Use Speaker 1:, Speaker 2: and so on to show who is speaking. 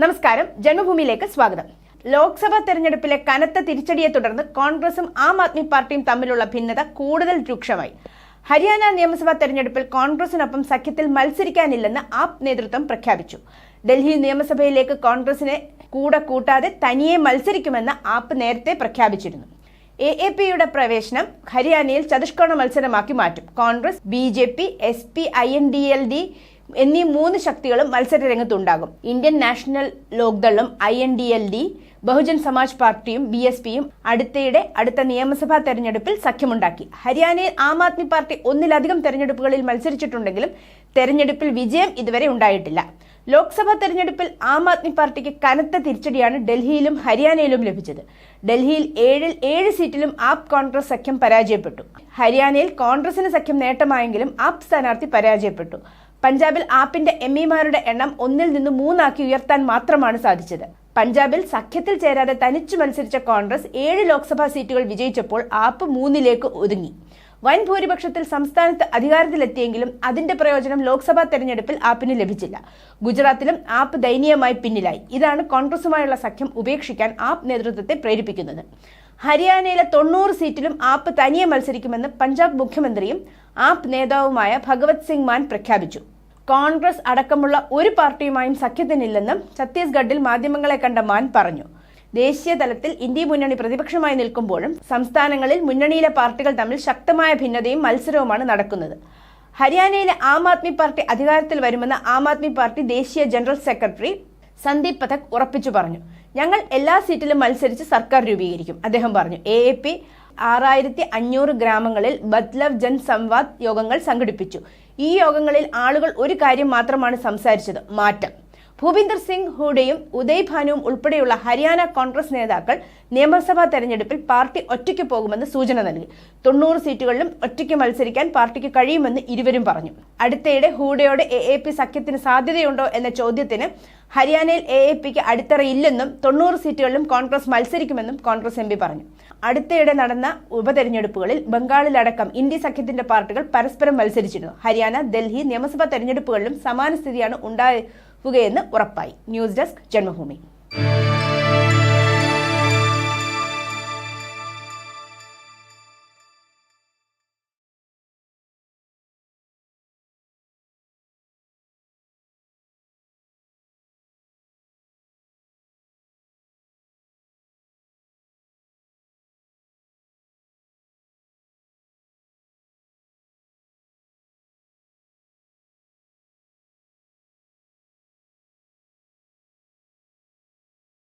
Speaker 1: നമസ്കാരം, ജന്മഭൂമിയിലേക്ക് സ്വാഗതം. ലോക്സഭാ തെരഞ്ഞെടുപ്പിലെ കനത്ത തിരിച്ചടിയെ തുടർന്ന് കോൺഗ്രസും ആം ആദ്മി പാർട്ടിയും തമ്മിലുള്ള ഭിന്നത കൂടുതൽ രൂക്ഷമായി. ഹരിയാന നിയമസഭാ തെരഞ്ഞെടുപ്പിൽ കോൺഗ്രസിനൊപ്പം സഖ്യത്തിൽ മത്സരിക്കാനില്ലെന്ന് ആപ് നേതൃത്വം പ്രഖ്യാപിച്ചു. ഡൽഹി നിയമസഭയിലേക്ക് കോൺഗ്രസിനെ കൂടെ കൂട്ടാതെ തനിയെ മത്സരിക്കുമെന്ന് ആപ് നേരത്തെ പ്രഖ്യാപിച്ചിരുന്നു. AAPയുടെ പ്രവേശനം ഹരിയാനയിൽ ചതുഷ്കോണ മത്സരമാക്കി മാറ്റും. കോൺഗ്രസ്, BJP, SP, INDLD എന്നീ മൂന്ന് ശക്തികളും മത്സര രംഗത്തുണ്ടാകും. ഇന്ത്യൻ നാഷണൽ ലോക്ദളും INDLD, ബഹുജൻ സമാജ് പാർട്ടിയും BSPയും അടുത്ത നിയമസഭാ തെരഞ്ഞെടുപ്പിൽ സഖ്യമുണ്ടാക്കി. ഹരിയാനയിൽ ആം ആദ്മി പാർട്ടി ഒന്നിലധികം തെരഞ്ഞെടുപ്പുകളിൽ മത്സരിച്ചിട്ടുണ്ടെങ്കിലും തെരഞ്ഞെടുപ്പിൽ വിജയം ഇതുവരെ ഉണ്ടായിട്ടില്ല. ലോക്സഭാ തെരഞ്ഞെടുപ്പിൽ ആം ആദ്മി പാർട്ടിക്ക് കനത്ത തിരിച്ചടിയാണ് ഡൽഹിയിലും ഹരിയാനയിലും ലഭിച്ചത്. ഡൽഹിയിൽ 7 സീറ്റിലും ആപ് കോൺഗ്രസ് സഖ്യം പരാജയപ്പെട്ടു. ഹരിയാനയിൽ കോൺഗ്രസിന് സഖ്യം നേട്ടമായെങ്കിലും ആപ് സ്ഥാനാർത്ഥി പരാജയപ്പെട്ടു. പഞ്ചാബിൽ ആപ്പിന്റെ MPമാരുടെ എണ്ണം 1 ൽ നിന്ന് 3 ആക്കി ഉയർത്താൻ മാത്രമാണ് സാധിച്ചത്. പഞ്ചാബിൽ സഖ്യത്തിൽ ചേരാതെ തനിച്ചു മത്സരിച്ച കോൺഗ്രസ് 7 ലോക്സഭാ സീറ്റുകൾ വിജയിച്ചപ്പോൾ ആപ്പ് 3ലേക്ക് ഒതുങ്ങി. വൻ ഭൂരിപക്ഷത്തിൽ സംസ്ഥാനത്ത് അധികാരത്തിലെത്തിയെങ്കിലും അതിന്റെ പ്രയോജനം ലോക്സഭാ തെരഞ്ഞെടുപ്പിൽ ആപ്പിന് ലഭിച്ചില്ല. ഗുജറാത്തിലും ആപ്പ് ദയനീയമായി പിന്നിലായി. ഇതാണ് കോൺഗ്രസുമായുള്ള സഖ്യം ഉപേക്ഷിക്കാൻ ആപ് നേതൃത്വത്തെ പ്രേരിപ്പിക്കുന്നത്. ഹരിയാനയിലെ 90 സീറ്റിലും ആപ്പ് തനിയെ മത്സരിക്കുമെന്ന് പഞ്ചാബ് മുഖ്യമന്ത്രിയും ആപ് നേതാവുമായ ഭഗവത് സിംഗ് മാൻ പ്രഖ്യാപിച്ചു. കോൺഗ്രസ് അടക്കമുള്ള ഒരു പാർട്ടിയുമായും സഖ്യത്തിനില്ലെന്നും ഛത്തീസ്ഗഡിൽ മാധ്യമങ്ങളെ കണ്ട മാൻ പറഞ്ഞു. ദേശീയ തലത്തിൽ ഇന്ത്യ മുന്നണി പ്രതിപക്ഷമായി നിൽക്കുമ്പോഴും സംസ്ഥാനങ്ങളിൽ മുന്നണിയിലെ പാർട്ടികൾ തമ്മിൽ ശക്തമായ ഭിന്നതയും മത്സരവുമാണ് നടക്കുന്നത്. ഹരിയാനയിലെ ആം ആദ്മി പാർട്ടി അധികാരത്തിൽ വരുമെന്ന് ആം ആദ്മി പാർട്ടി ദേശീയ ജനറൽ സെക്രട്ടറി സന്ദീപ് പഥക് ഉറപ്പിച്ചു പറഞ്ഞു. ഞങ്ങൾ എല്ലാ സീറ്റിലും മത്സരിച്ച് സർക്കാർ രൂപീകരിക്കും, അദ്ദേഹം പറഞ്ഞു. AAP 6500 ഗ്രാമങ്ങളിൽ ബദ്ലവ് ജൻ സംവാദ് യോഗങ്ങൾ സംഘടിപ്പിച്ചു. ഈ യോഗങ്ങളിൽ ആളുകൾ ഒരു കാര്യം മാത്രമാണ് സംസാരിച്ചത്: മാറ്റം. ഭൂപിന്ദർ സിംഗ് ഹൂഡയും ഉദയ് ഭാനുവും ഉൾപ്പെടെയുള്ള ഹരിയാന കോൺഗ്രസ് നേതാക്കൾ നിയമസഭാ തെരഞ്ഞെടുപ്പിൽ പാർട്ടി ഒറ്റയ്ക്ക് പോകുമെന്ന് സൂചന നൽകി. 90 സീറ്റുകളിലും ഒറ്റയ്ക്ക് മത്സരിക്കാൻ പാർട്ടിക്ക് കഴിയുമെന്ന് ഇരുവരും പറഞ്ഞു. അടുത്തയിടെ ഹൂഡയോട് AAP സഖ്യത്തിന് സാധ്യതയുണ്ടോ എന്ന ചോദ്യത്തിന് ഹരിയാനയിൽ AAPക്ക് അടിത്തറയില്ലെന്നും 90 സീറ്റുകളിലും കോൺഗ്രസ് മത്സരിക്കുമെന്നും കോൺഗ്രസ് MP പറഞ്ഞു. അടുത്തയിടെ നടന്ന ഉപതെരഞ്ഞെടുപ്പുകളിൽ ബംഗാളിലടക്കം ഇന്ത്യ സഖ്യത്തിന്റെ പാർട്ടികൾ പരസ്പരം മത്സരിച്ചിരുന്നു. ഹരിയാന, ഡൽഹി നിയമസഭാ തെരഞ്ഞെടുപ്പുകളിലും സമാന സ്ഥിതിയാണ് ഉണ്ടാവുകയെന്ന് ഉറപ്പായി. News desk, Janmabhumi.